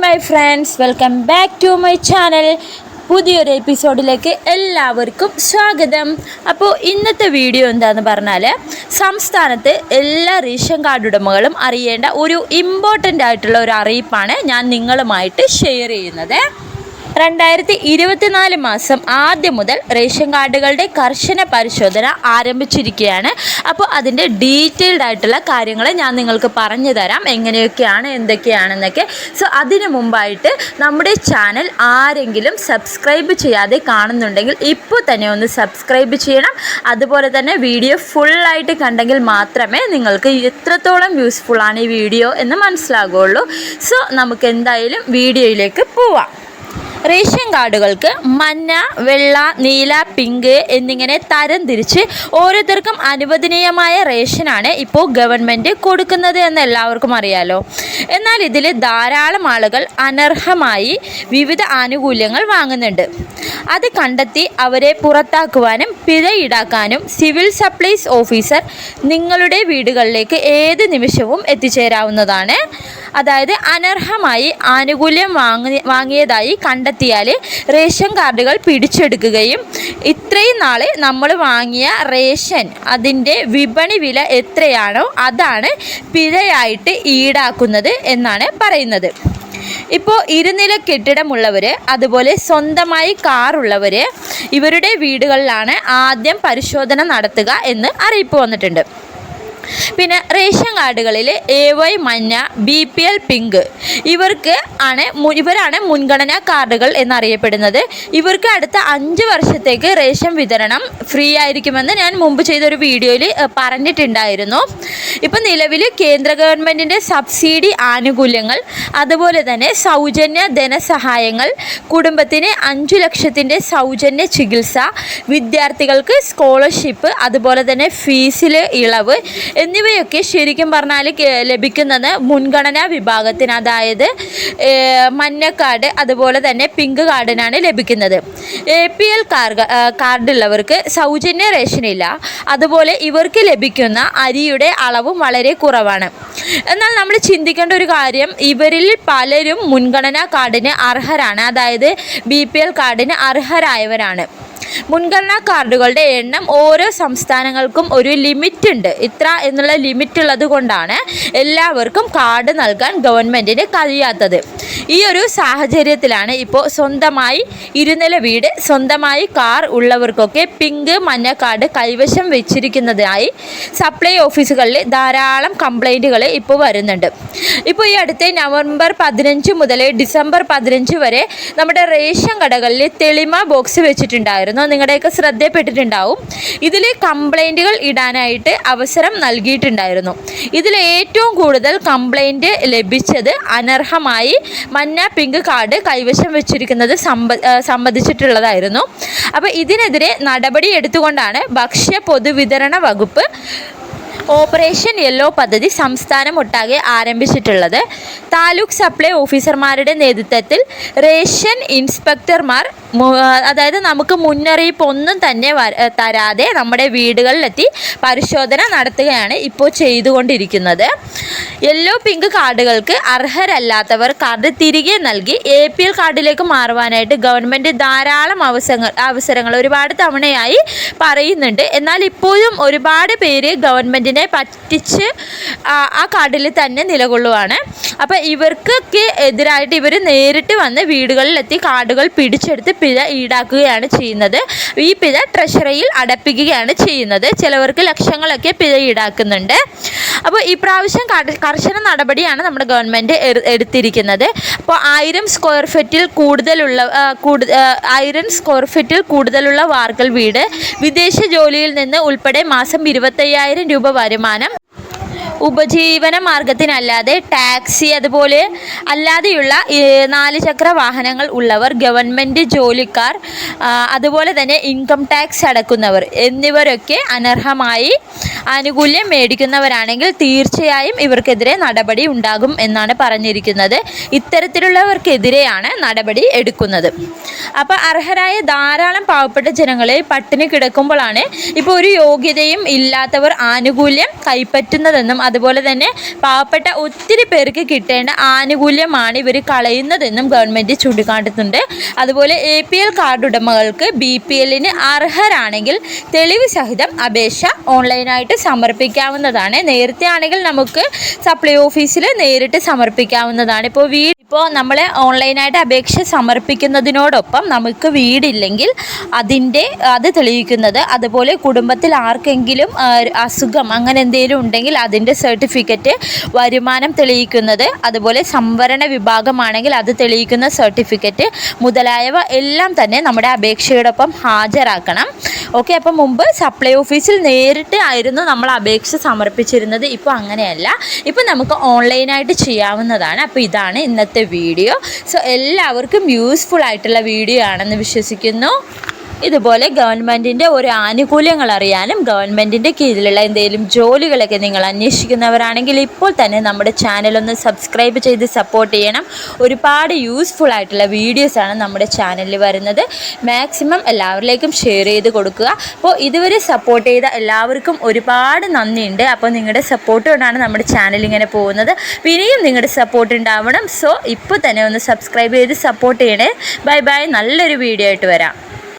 My friends, welcome back to my channel. പുതിയൊരു എപ്പിസോഡിലേക്ക് എല്ലാവർക്കും സ്വാഗതം. അപ്പോൾ ഇന്നത്തെ വീഡിയോ എന്താണെന്ന് പറഞ്ഞാൽ, സംസ്ഥാനത്ത് എല്ലാ റേഷൻ കാർഡ് ഉടമകളും അറിയേണ്ട ഒരു ഇമ്പോർട്ടൻ്റ് ആയിട്ടുള്ള ഒരു അറിയിപ്പാണ് ഞാൻ നിങ്ങളുമായിട്ട് ഷെയർ ചെയ്യുന്നത്. 2024 മാസം ആദ്യം മുതൽ റേഷൻ കാർഡുകളുടെ കർശന പരിശോധന ആരംഭിച്ചിരിക്കുകയാണ്. അപ്പോൾ അതിൻ്റെ ഡീറ്റെയിൽഡ് ആയിട്ടുള്ള കാര്യങ്ങൾ ഞാൻ നിങ്ങൾക്ക് പറഞ്ഞു തരാം, എങ്ങനെയൊക്കെയാണ് എന്തൊക്കെയാണെന്നൊക്കെ. സോ അതിന് മുമ്പായിട്ട് നമ്മുടെ ചാനൽ ആരെങ്കിലും സബ്സ്ക്രൈബ് ചെയ്യാതെ കാണുന്നുണ്ടെങ്കിൽ ഇപ്പോൾ തന്നെ ഒന്ന് സബ്സ്ക്രൈബ് ചെയ്യണം. അതുപോലെ തന്നെ വീഡിയോ ഫുള്ളായിട്ട് കണ്ടെങ്കിൽ മാത്രമേ നിങ്ങൾക്ക് എത്രത്തോളം യൂസ്ഫുള്ളാണ് ഈ വീഡിയോ എന്ന് മനസ്സിലാകുകയുള്ളൂ. സോ നമുക്ക് എന്തായാലും വീഡിയോയിലേക്ക് പോവാം. റേഷൻ കാർഡുകൾക്ക് മഞ്ഞ, വെള്ള, നീല, പിങ്ക് എന്നിങ്ങനെ തരം തിരിച്ച് ഓരോരുത്തർക്കും അനുവദനീയമായ റേഷനാണ് ഇപ്പോൾ ഗവൺമെൻറ് കൊടുക്കുന്നത് എന്ന് എല്ലാവർക്കും അറിയാലോ. എന്നാൽ ഇതിൽ ധാരാളം ആളുകൾ അനർഹമായി വിവിധ ആനുകൂല്യങ്ങൾ വാങ്ങുന്നുണ്ട്. അത് കണ്ടെത്തി അവരെ പുറത്താക്കുവാനും പിഴ ഈടാക്കാനും സിവിൽ സപ്ലൈസ് ഓഫീസർ നിങ്ങളുടെ വീടുകളിലേക്ക് ഏത് നിമിഷവും എത്തിച്ചേരാവുന്നതാണ്. അതായത് അനർഹമായി ആനുകൂല്യം വാങ്ങിയതായി കണ്ടെത്തിയാൽ റേഷൻ കാർഡുകൾ പിടിച്ചെടുക്കുകയും ഇത്രയും നാൾ നമ്മൾ വാങ്ങിയ റേഷൻ അതിൻ്റെ വിപണി വില എത്രയാണോ അതാണ് പിഴയായിട്ട് ഈടാക്കുന്നത് എന്നാണ് പറയുന്നത്. ഇപ്പോൾ ഇരുനില കെട്ടിടമുള്ളവർ, അതുപോലെ സ്വന്തമായി കാറുള്ളവർ, ഇവരുടെ വീടുകളിലാണ് ആദ്യം പരിശോധന നടത്തുക എന്ന് അറിയിപ്പ് വന്നിട്ടുണ്ട്. പിന്നെ റേഷൻ കാർഡുകളിൽ AY മഞ്ഞ, BPL പിങ്ക് ഇവരാണ് മുൻഗണനാ കാർഡുകൾ എന്നറിയപ്പെടുന്നത്. ഇവർക്ക് അടുത്ത 5 വർഷത്തേക്ക് റേഷൻ വിതരണം ഫ്രീ ആയിരിക്കുമെന്ന് ഞാൻ മുമ്പ് ചെയ്തൊരു വീഡിയോയിൽ പറഞ്ഞിട്ടുണ്ടായിരുന്നു. ഇപ്പം നിലവിൽ കേന്ദ്ര ഗവൺമെൻറ്റിൻ്റെ സബ്സിഡി ആനുകൂല്യങ്ങൾ, അതുപോലെ തന്നെ സൗജന്യ ധനസഹായങ്ങൾ, കുടുംബത്തിന് 5 ലക്ഷത്തിൻ്റെ സൗജന്യ ചികിത്സ, വിദ്യാർത്ഥികൾക്ക് സ്കോളർഷിപ്പ്, അതുപോലെ തന്നെ ഫീസിൽ ഇളവ് എന്നിവയൊക്കെ ശരിക്കും പറഞ്ഞാൽ ലഭിക്കുന്നത് മുൻഗണനാ വിഭാഗത്തിന്, അതായത് മഞ്ഞ കാർഡ് അതുപോലെ തന്നെ പിങ്ക് കാർഡിനാണ് ലഭിക്കുന്നത്. APL കാർഡുള്ളവർക്ക് സൗജന്യ റേഷനില്ല. അതുപോലെ ഇവർക്ക് ലഭിക്കുന്ന അരിയുടെ അളവും വളരെ കുറവാണ്. എന്നാൽ നമ്മൾ ചിന്തിക്കേണ്ട ഒരു കാര്യം, ഇവരിൽ പലരും മുൻഗണനാ കാർഡിന് അർഹരാണ്, അതായത് BPL കാർഡിന് അർഹരായവരാണ്. മുൻഗണനാ കാർഡുകളുടെ എണ്ണം ഓരോ സംസ്ഥാനങ്ങൾക്കും ഒരു ലിമിറ്റ് ഉണ്ട്. ഇത്ര എന്നുള്ള ലിമിറ്റ് ഉള്ളത് കൊണ്ടാണ് എല്ലാവർക്കും കാർഡ് നൽകാൻ ഗവൺമെൻറ്റിന് കഴിയാത്തത്. ഈ ഒരു സാഹചര്യത്തിലാണ് ഇപ്പോൾ സ്വന്തമായി ഇരുനില വീട്, സ്വന്തമായി കാർ ഉള്ളവർക്കൊക്കെ പിങ്ക്, മഞ്ഞ കാർഡ് കൈവശം വെച്ചിരിക്കുന്നതായി സപ്ലൈ ഓഫീസുകളിൽ ധാരാളം കംപ്ലൈൻറ്റുകൾ ഇപ്പോൾ വരുന്നുണ്ട്. ഇപ്പോൾ ഈ അടുത്ത നവംബർ 15 മുതൽ ഡിസംബർ 15 വരെ നമ്മുടെ റേഷൻ കടകളിൽ തെളിമ ബോക്സ് വെച്ചിട്ടുണ്ടായിരുന്നു. നിങ്ങളുടെയൊക്കെ ശ്രദ്ധപ്പെട്ടിട്ടുണ്ടാവും. ഇതിൽ കംപ്ലൈൻറ്റുകൾ ഇടാനായിട്ട് അവസരം നൽകിയിട്ടുണ്ടായിരുന്നു. ഇതിൽ ഏറ്റവും കൂടുതൽ കംപ്ലൈൻറ്റ് ലഭിച്ചത് അനർഹമായി മഞ്ഞ, പിങ്ക് കാർഡ് കൈവശം വെച്ചിരിക്കുന്നത് സംബന്ധിച്ചിട്ടുള്ളതായിരുന്നു. അപ്പോൾ ഇതിനെതിരെ നടപടി എടുത്തുകൊണ്ടാണ് ഭക്ഷ്യ പൊതുവിതരണ വകുപ്പ് ഓപ്പറേഷൻ യെല്ലോ പദ്ധതി സംസ്ഥാനമൊട്ടാകെ ആരംഭിച്ചിട്ടുള്ളത്. താലൂക്ക് സപ്ലൈ ഓഫീസർമാരുടെ നേതൃത്വത്തിൽ റേഷൻ ഇൻസ്പെക്ടർമാർ, അതായത് നമുക്ക് മുന്നറിയിപ്പ് ഒന്നും തന്നെ തരാതെ നമ്മുടെ വീടുകളിലെത്തി പരിശോധന നടത്തുകയാണ് ഇപ്പോൾ ചെയ്തുകൊണ്ടിരിക്കുന്നത്. യെല്ലോ, പിങ്ക് കാർഡുകൾക്ക് അർഹരല്ലാത്തവർ കാർഡ് തിരികെ നൽകി APL കാർഡിലേക്ക് മാറുവാനായിട്ട് ഗവൺമെൻറ് ധാരാളം അവസരങ്ങൾ ഒരുപാട് തവണയായി പറയുന്നുണ്ട്. എന്നാൽ ഇപ്പോഴും ഒരുപാട് പേര് ഗവൺമെൻറ്റിനെ പറ്റിച്ച് ആ കാർഡിൽ തന്നെ നിലകൊള്ളുവാണ്. അപ്പോൾ ഇവർക്കൊക്കെ എതിരായിട്ട് ഇവർ നേരിട്ട് വന്ന് വീടുകളിലെത്തി കാർഡുകൾ പിടിച്ചെടുത്ത് പിഴ ഈടാക്കുകയാണ് ചെയ്യുന്നത്. ഈ പിഴ ട്രഷറിയിൽ അടപ്പിക്കുകയാണ് ചെയ്യുന്നത്. ചിലവർക്ക് ലക്ഷങ്ങളൊക്കെ പിഴ ഈടാക്കുന്നുണ്ട്. അപ്പോൾ ഈ പ്രാവശ്യം കർശന നടപടിയാണ് നമ്മുടെ ഗവൺമെൻറ് എടുത്തിരിക്കുന്നത്. അപ്പോൾ 1000 സ്ക്വയർ ഫീറ്റിൽ കൂടുതലുള്ള വാർക്കൽ വീട്, വിദേശ ജോലിയിൽ നിന്ന് ഉൾപ്പെടെ മാസം 25,000 രൂപ വരുമാനം, ഉപജീവന മാർഗത്തിനല്ലാതെ ടാക്സി അതുപോലെ അല്ലാതെയുള്ള 4 ചക്ര വാഹനങ്ങൾ ഉള്ളവർ, ഗവൺമെൻറ് ജോലിക്കാർ, അതുപോലെ തന്നെ ഇൻകം ടാക്സ് അടക്കുന്നവർ എന്നിവരൊക്കെ അനർഹമായി ആനുകൂല്യം മേടിക്കുന്നവരാണെങ്കിൽ തീർച്ചയായും ഇവർക്കെതിരെ നടപടി ഉണ്ടാകും എന്നാണ് പറഞ്ഞിരിക്കുന്നത്. ഇത്തരത്തിലുള്ളവർക്കെതിരെയാണ് നടപടി എടുക്കുന്നത്. അപ്പോൾ അർഹരായ ധാരാളം പാവപ്പെട്ട ജനങ്ങളെ പട്ടിണി കിടക്കുമ്പോഴാണ് ഇപ്പോൾ ഒരു യോഗ്യതയും ഇല്ലാത്തവർ ആനുകൂല്യം കൈപ്പറ്റുന്നതെന്നും അതുപോലെ തന്നെ പാവപ്പെട്ട ഒത്തിരി പേർക്ക് കിട്ടേണ്ട ആനുകൂല്യമാണ് ഇവർ കളയുന്നതെന്നും ഗവൺമെൻറ് ചൂണ്ടിക്കാട്ടുന്നുണ്ട്. അതുപോലെ APL കാർഡ് ഉടമകൾക്ക് BPLന് അർഹരാണെങ്കിൽ തെളിവ് സഹിതം അപേക്ഷ ഓൺലൈനായിട്ട് സമർപ്പിക്കാവുന്നതാണ്. നേരത്തെ ആണെങ്കിൽ നമുക്ക് സപ്ലൈ ഓഫീസിൽ നേരിട്ട് സമർപ്പിക്കാവുന്നതാണ്. ഇപ്പോൾ നമ്മൾ ഓൺലൈനായിട്ട് അപേക്ഷ സമർപ്പിക്കുന്നതിനോടൊപ്പം നമുക്ക് വീടില്ലെങ്കിൽ അത് തെളിയിക്കുന്നത്, അതുപോലെ കുടുംബത്തിൽ ആർക്കെങ്കിലും അസുഖം അങ്ങനെ എന്തെങ്കിലും ഉണ്ടെങ്കിൽ അതിൻ്റെ സർട്ടിഫിക്കറ്റ്, വരുമാനം തെളിയിക്കുന്നത്, അതുപോലെ സംവരണ വിഭാഗമാണെങ്കിൽ അത് തെളിയിക്കുന്ന സർട്ടിഫിക്കറ്റ് മുതലായവ എല്ലാം തന്നെ നമ്മുടെ അപേക്ഷയോടൊപ്പം ഹാജരാക്കണം. ഓക്കെ, അപ്പം മുമ്പ് സപ്ലൈ ഓഫീസിൽ നേരിട്ട് ആയിരുന്നു നമ്മൾ അപേക്ഷ സമർപ്പിച്ചിരുന്നത്. ഇപ്പോൾ അങ്ങനെയല്ല, ഇപ്പോൾ നമുക്ക് ഓൺലൈനായിട്ട് ചെയ്യാവുന്നതാണ്. അപ്പോൾ ഇതാണ് ഇന്നത്തെ വീഡിയോ. സോ എല്ലാവർക്കും യൂസ്ഫുൾ ആയിട്ടുള്ള വീഡിയോ ആണെന്ന് വിശ്വസിക്കുന്നു. ഇതുപോലെ ഗവൺമെൻറ്റിൻ്റെ ഒരു ആനുകൂല്യങ്ങൾ അറിയാനും ഗവൺമെൻറ്റിൻ്റെ കീഴിലുള്ള എന്തെങ്കിലും ജോലികളൊക്കെ നിങ്ങൾ അന്വേഷിക്കുന്നവരാണെങ്കിൽ ഇപ്പോൾ തന്നെ നമ്മുടെ ചാനലൊന്ന് സബ്സ്ക്രൈബ് ചെയ്ത് സപ്പോർട്ട് ചെയ്യണം. ഒരുപാട് യൂസ്ഫുൾ ആയിട്ടുള്ള വീഡിയോസാണ് നമ്മുടെ ചാനലിൽ വരുന്നത്. മാക്സിമം എല്ലാവരിലേക്കും ഷെയർ ചെയ്ത് കൊടുക്കുക. അപ്പോൾ ഇതുവരെ സപ്പോർട്ട് ചെയ്ത എല്ലാവർക്കും ഒരുപാട് നന്ദിയുണ്ട്. അപ്പോൾ നിങ്ങളുടെ സപ്പോർട്ട് കൊണ്ടാണ് നമ്മുടെ ചാനൽ ഇങ്ങനെ പോകുന്നത്. പിന്നെയും നിങ്ങളുടെ സപ്പോർട്ട് ഉണ്ടാവണം. സോ ഇപ്പോൾ തന്നെ ഒന്ന് സബ്സ്ക്രൈബ് ചെയ്ത് സപ്പോർട്ട് ചെയ്യണേ. Bye bye. നല്ലൊരു വീഡിയോ ആയിട്ട് വരാം.